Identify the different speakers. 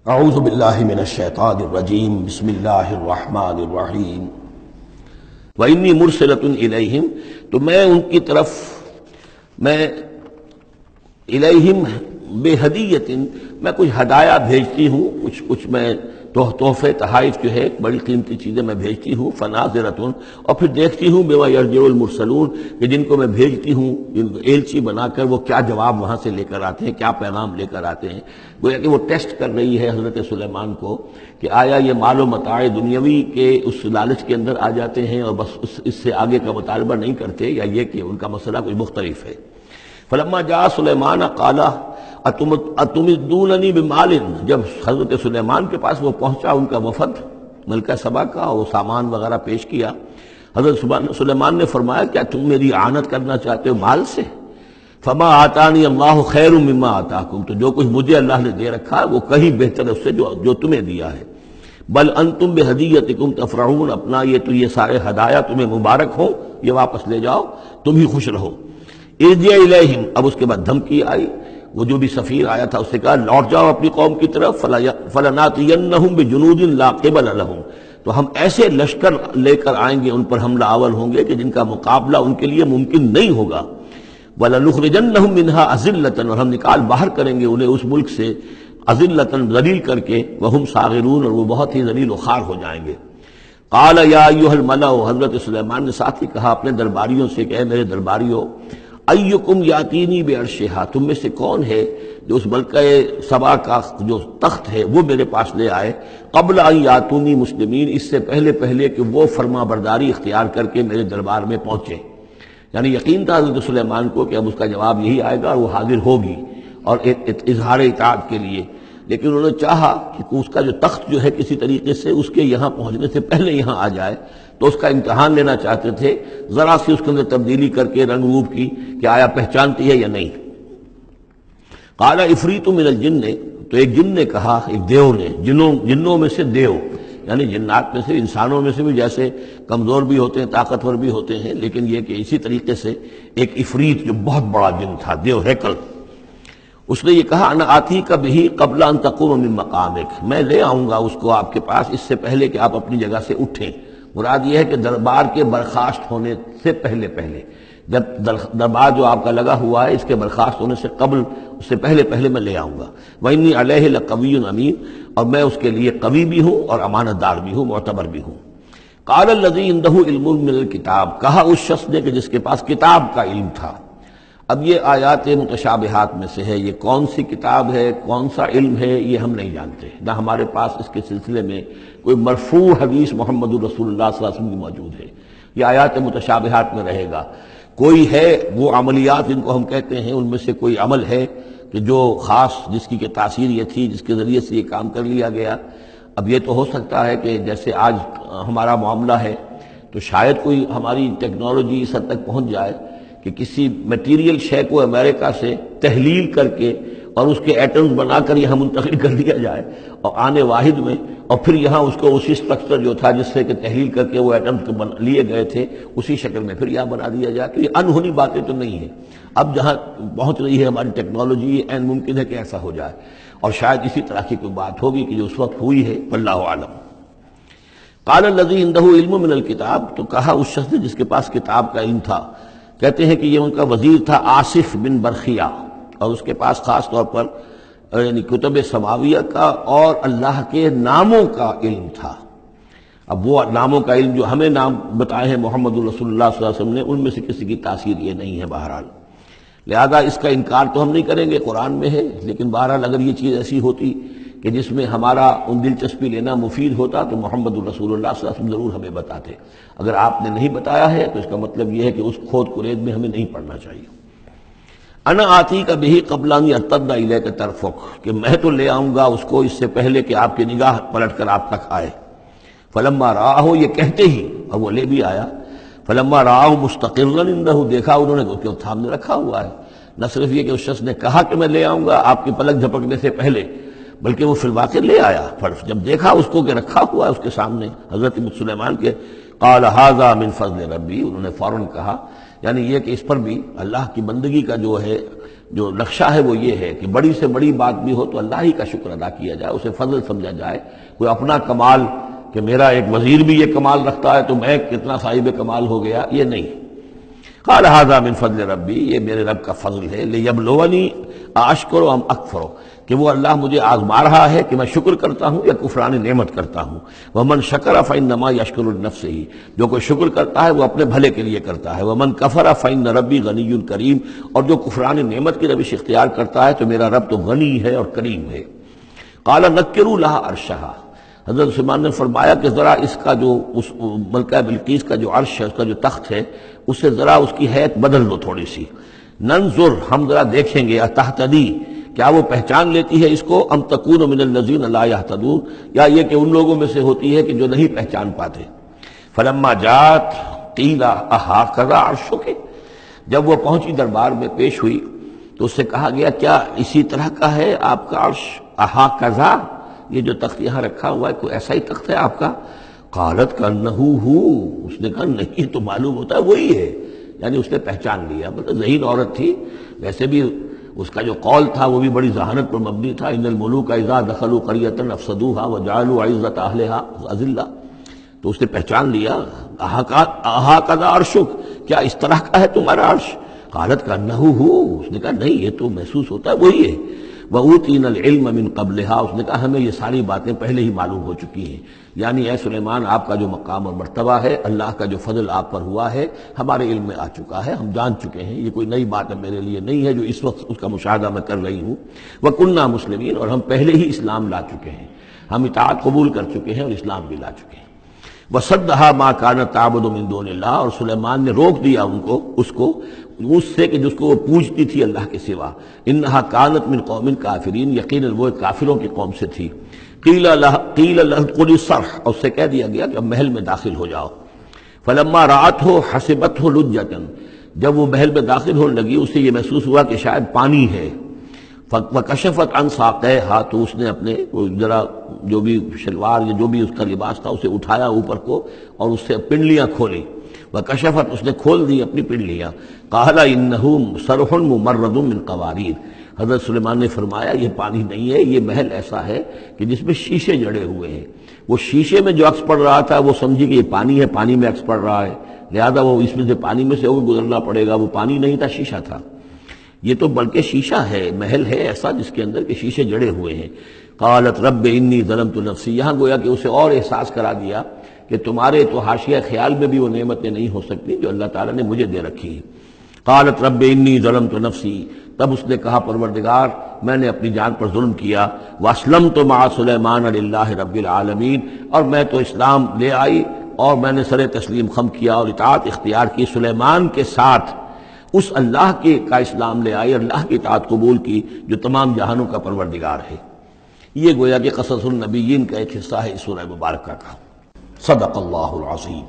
Speaker 1: اعوذ باللہ من الشیطان الرجیم بسم اللہ الرحمن الرحیم وانی مرسلۃ الیہم، تو میں ان کی طرف الیہم بہدیۃ، میں کچھ ہدایہ بھیجتی ہوں، کچھ میں تحفے تحائف جو ہے بڑی قیمتی چیزیں میں بھیجتی ہوں، فناظرۃ، اور پھر دیکھتی ہوں بما یرجع المرسلون، کہ جن کو میں بھیجتی ہوں ایلچی بنا کر وہ کیا جواب وہاں سے لے کر آتے ہیں، کیا پیغام لے کر آتے ہیں۔ گویا کہ وہ ٹیسٹ کر رہی ہے حضرت سلیمان کو کہ آیا یہ مال و متاع دنیاوی کے اس لالچ کے اندر آ جاتے ہیں اور بس اس سے آگے کا مطالبہ نہیں کرتے، یا یہ کہ ان کا مسئلہ کوئی مختلف ہے۔ فلما جاء سلیمان قال اتمدوننی بمال، جب حضرت سلیمان کے پاس وہ پہنچا ان کا وفد ملکہ سبا کا، وہ سامان وغیرہ پیش کیا، حضرت سلیمان نے فرمایا کیا تم میری اعانت کرنا چاہتے ہو مال سے؟ فما آتانی اللہ خیر مما آتاکم، تو جو کچھ مجھے اللہ نے دے رکھا وہ کہیں بہتر ہے اس سے جو تمہیں دیا ہے۔ بل انتم بہدیتکم تفرحون، اپنا یہ سارے ہدایہ تمہیں مبارک ہو، یہ واپس لے جاؤ، تم ہی خوش رہو۔ ارجع الیہم، اب اس کے بعد دھمکی آئی، وہ جو بھی سفیر آیا تھا اس سے کہا لوٹ جاؤ اپنی قوم کی طرف، فلناتینہم بجنود لا قبل لہم، تو ہم ایسے لشکر لے کر آئیں گے، ان پر حملہ آور ہوں گے کہ جن کا مقابلہ ان کے لیے ممکن نہیں ہوگا۔ وَلَنُخْرِجَنَّهُم مِّنْهَا أَذِلَّةً، اور ہم نکال باہر کریں گے انہیں اس ملک سے أَذِلَّةً، ذلیل کر کے، وَهُمْ صَاغِرُونَ، اور وہ بہت ہی ذلیل و خوار ہو جائیں گے۔ قال یا ایھا الملأ، حضرت سلیمان نے ساتھ ہی کہا اپنے درباریوں سے کہ اے میرے درباریوں، ایکم یاتینی بعرشھا، تم میں سے کون ہے جو اس ملکہ سبا کا جو تخت ہے وہ میرے پاس لے آئے، قبل ان یاتونی مسلمین، اس سے پہلے کہ وہ فرما برداری اختیار کر کے میرے دربار میں پہنچے۔ یعنی یقین تھا حضرت سلیمان کو کہ اب اس کا جواب یہی آئے گا اور وہ حاضر ہوگی اور اظہار اطاعت کے لیے، لیکن انہوں نے چاہا کہ اس کا جو تخت جو ہے کسی طریقے سے اس کے یہاں پہنچنے سے پہلے یہاں آ جائے، تو اس کا امتحان لینا چاہتے تھے، ذرا سی اس کے اندر تبدیلی کر کے رنگ روپ کی کہ آیا پہچانتی ہے یا نہیں۔ قال عفریت من الجن، تو ایک جن نے کہا، ایک دیو نے، جنوں میں سے دیو، یعنی جنات میں سے، انسانوں میں سے بھی جیسے کمزور بھی ہوتے ہیں طاقتور بھی ہوتے ہیں، لیکن یہ کہ اسی طریقے سے ایک عفریت جو بہت بڑا جن تھا، دیو ہیکل، اس نے یہ کہا انا آتی کا بھی قبل ان تقوم من مقامک، میں لے آؤں گا اس کو آپ کے پاس اس سے پہلے کہ آپ اپنی جگہ سے اٹھیں۔ مراد یہ ہے کہ دربار کے برخاست ہونے سے پہلے جب دربار جو آپ کا لگا ہوا ہے اس کے برخاست ہونے سے قبل، اس سے پہلے میں لے آؤں گا۔ وإنی علیہ لقوی امین، اور میں اس کے لیے قوی بھی ہوں اور امانت دار بھی ہوں، معتبر بھی ہوں۔ قال الذی عندہ علم من الکتاب، کہا اس شخص نے کہ جس کے پاس کتاب کا علم تھا۔ اب یہ آیات متشابہات میں سے ہے، یہ کون سی کتاب ہے، کون سا علم ہے، یہ ہم نہیں جانتے، نہ ہمارے پاس اس کے سلسلے میں کوئی مرفوع حدیث محمد رسول اللہ صلی اللہ علیہ وسلم کی موجود ہے۔ یہ آیات متشابہات میں رہے گا۔ کوئی ہے وہ عملیات جن کو ہم کہتے ہیں، ان میں سے کوئی عمل ہے کہ جو خاص جس کی کہ تاثیر یہ تھی، جس کے ذریعے سے یہ کام کر لیا گیا۔ اب یہ تو ہو سکتا ہے کہ جیسے آج ہمارا معاملہ ہے تو شاید کوئی ہماری ٹیکنالوجی اس حد تک پہنچ جائے کہ کسی میٹیریل شے کو امریکہ سے تحلیل کر کے اور اس کے ایٹمز بنا کر یہاں منتقل کر دیا جائے، اور آنے واحد میں، اور پھر یہاں اس کو اسی سٹرکچر جو تھا جس سے کہ تحلیل کر کے وہ ایٹمز لیے گئے تھے اسی شکل میں پھر یہاں بنا دیا جائے، تو یہ انہونی باتیں تو نہیں ہیں۔ اب جہاں پہنچ رہی ہے ہماری ٹیکنالوجی، یہ عین ممکن ہے کہ ایسا ہو جائے، اور شاید اسی طرح کی کوئی بات ہوگی کہ جو اس وقت ہوئی ہے، واللہ اعلم۔ قال الذی عندہ علم من الکتاب، تو کہا اس شخص نے جس کے پاس کتاب کا علم تھا، کہتے ہیں کہ یہ ان کا وزیر تھا آصف بن برخیہ، اور اس کے پاس خاص طور پر یعنی کتب سماویہ کا اور اللہ کے ناموں کا علم تھا۔ اب وہ ناموں کا علم جو ہمیں نام بتائے ہیں محمد رسول اللہ صلی اللہ علیہ وسلم نے، ان میں سے کسی کی تاثیر یہ نہیں ہے بہرحال، لہذا اس کا انکار تو ہم نہیں کریں گے، قرآن میں ہے، لیکن بہرحال اگر یہ چیز ایسی ہوتی کہ جس میں ہمارا ان دلچسپی لینا مفید ہوتا تو محمد رسول اللہ صلی اللہ علیہ وسلم ضرور ہمیں بتاتے۔ اگر آپ نے نہیں بتایا ہے تو اس کا مطلب یہ ہے کہ اس کھود کرید میں ہمیں نہیں پڑھنا چاہیے۔ انا آتی کا بھی قبل ان یرتد الیک طرفک، کہ میں تو لے آؤں گا اس کو اس سے پہلے کہ آپ کی نگاہ پلٹ کر آپ تک آئے۔ فلما رآہ، یہ کہتے ہی، اور وہ لے بھی آیا، فلما رآہ مستقرا عندہ، دیکھا انہوں نے کہ وہ سامنے رکھا ہوا ہے۔ نہ صرف یہ کہ اس شخص نے کہا کہ میں لے آؤں گا آپ کی پلک جھپکنے سے پہلے، بلکہ وہ فی الواقع لے آیا۔ جب دیکھا اس کو کہ رکھا ہوا ہے اس کے سامنے حضرت سلیمان کے، قال ھذا من فضل ربی، انہوں نے فوراً کہا، یعنی یہ کہ اس پر بھی اللہ کی بندگی کا جو ہے جو نقشہ ہے وہ یہ ہے کہ بڑی سے بڑی بات بھی ہو تو اللہ ہی کا شکر ادا کیا جائے، اسے فضل سمجھا جائے۔ کوئی اپنا کمال کہ میرا ایک وزیر بھی یہ کمال رکھتا ہے تو میں کتنا صاحب کمال ہو گیا، یہ نہیں۔ قال ھذا من فضل ربی، یہ میرے رب کا فضل ہے، لیبلونی اشکر ام اکفر، کہ وہ اللہ مجھے آزما رہا ہے کہ میں شکر کرتا ہوں یا کفران نعمت کرتا ہوں۔ ومن شکر فانما یشکر لنفسہ، جو کوئی شکر کرتا ہے وہ اپنے بھلے کے لیے کرتا ہے۔ ومن کفر فان ربی غنی کریم، اور جو کفران نعمت کی روش اختیار کرتا ہے تو میرا رب تو غنی ہے اور کریم ہے۔ قال نکروا لها عرشها، حضرت سلیمان نے فرمایا کہ ذرا اس کا جو اس ملکہ بلقیس کا جو عرش ہے، اس کا جو تخت ہے، اس سے ذرا اس کی حیت بدل دو تھوڑی سی۔ ننظر، ہم ذرا دیکھیں گے، اتہتدی، کیا وہ پہچان لیتی ہے اس کو، ام تکون من الذین لا یہتدون، یا یہ کہ ان لوگوں میں سے ہوتی ہے کہ جو نہیں پہچان پاتے۔ فلما جات قیل اہٰذا عرشک، جب وہ پہنچی دربار میں پیش ہوئی تو اس سے کہا گیا کیا اسی طرح کا ہے آپ کا عرش، اہٰذا، یہ جو تخت یہاں رکھا ہوا ہے کوئی ایسا ہی تخت ہے آپ کا؟ قالت کانہ ہو، اس نے کہا نہیں، تو معلوم ہوتا ہے وہی ہے، یعنی اس نے پہچان لیا۔ مطلب ذہین عورت تھی، ویسے بھی اس کا جو قول تھا وہ بھی بڑی ذہانت پر مبنی تھا، ان الملوک اذا دخلوا قریۃ افسدوها وجعلوا عزۃ اہلها اذلہ، تو اس نے پہچان لیا۔ اہٰذا عرشک، کیا اس طرح کا ہے تمہارا عرش؟ قالت کانہ ہو، اس نے کہا نہیں، یہ تو محسوس ہوتا ہے وہی ہے۔ وَأُوتِينَا الْعِلْمَ مِنْ قَبْلِهَا، اس نے کہا ہمیں یہ ساری باتیں پہلے ہی معلوم ہو چکی ہیں، یعنی اے سلیمان آپ کا جو مقام اور مرتبہ ہے، اللہ کا جو فضل آپ پر ہوا ہے، ہمارے علم میں آ چکا ہے، ہم جان چکے ہیں، یہ کوئی نئی بات ہے میرے لیے نہیں ہے جو اس وقت اس کا مشاہدہ میں کر رہی ہوں۔ وَكُنَّا مُسْلِمِينَ، اور ہم پہلے ہی اسلام لا چکے ہیں، ہم اطاعت قبول کر چکے ہیں اور اسلام بھی لا چکے ہیں۔ وَصَدَّهَا مَا كَانَتْ تَعْبُدُ مِن دُونِ اللَّهِ، اور سلیمان نے روک دیا اس کو اس سے کہ جس کو وہ پوجتی تھی اللہ کے سوا۔ انہا کانت من قوم کافرین، یقیناً وہ کافروں کی قوم سے تھی۔ قیل لہ ادخلی الصرح، اور اس سے کہہ دیا گیا کہ اب محل میں داخل ہو جاؤ۔ فلما رأتہ حسبتہ لجۃ، جب وہ محل میں داخل ہونے لگی اسے یہ محسوس ہوا کہ شاید پانی ہے۔ وکشفت عن ساقیہا، تو اس نے اپنے ذرا جو بھی شلوار یا جو بھی اس کا لباس تھا اسے اٹھایا اوپر کو اور اس سے پنڈلیاں کھولی۔ وکشفت، اس نے کھول دی اپنی پنڈلیاں۔ قال انہ صرح ممرد من قواریر، حضرت سلیمان نے فرمایا یہ پانی نہیں ہے، یہ محل ایسا ہے کہ جس میں شیشے جڑے ہوئے ہیں۔ وہ شیشے میں جو عکس پڑ رہا تھا وہ سمجھی کہ یہ پانی ہے، پانی میں عکس پڑ رہا ہے، لہذا وہ اس میں سے پانی میں سے گزرنا پڑے گا، وہ پانی نہیں تھا، شیشہ تھا۔ یہ تو بلکہ شیشہ ہے، محل ہے ایسا جس کے اندر کہ شیشے جڑے ہوئے ہیں۔ قالت رب انی ظلمت نفسی، یہاں گویا کہ اسے اور احساس کرا دیا کہ تمہارے تو حاشیہ خیال میں بھی وہ نعمتیں نہیں ہو سکتی جو اللہ تعالیٰ نے مجھے دے رکھی ہیں۔ قالت رب انی ظلمت نفسی، تب اس نے کہا پروردگار میں نے اپنی جان پر ظلم کیا۔ واسلمت مع سلیمان للہ رب العالمین، اور میں تو اسلام لے آئی اور میں نے سر تسلیم خم کیا اور اطاعت اختیار کی سلیمان کے ساتھ، اس اللہ کے کا اسلام لے آئی، اللہ کی اطاعت قبول کی جو تمام جہانوں کا پروردگار ہے۔ یہ گویا کہ قصص النبیین کا ایک حصہ ہے اس سورہ مبارکہ کا۔ صدق اللہ العظیم۔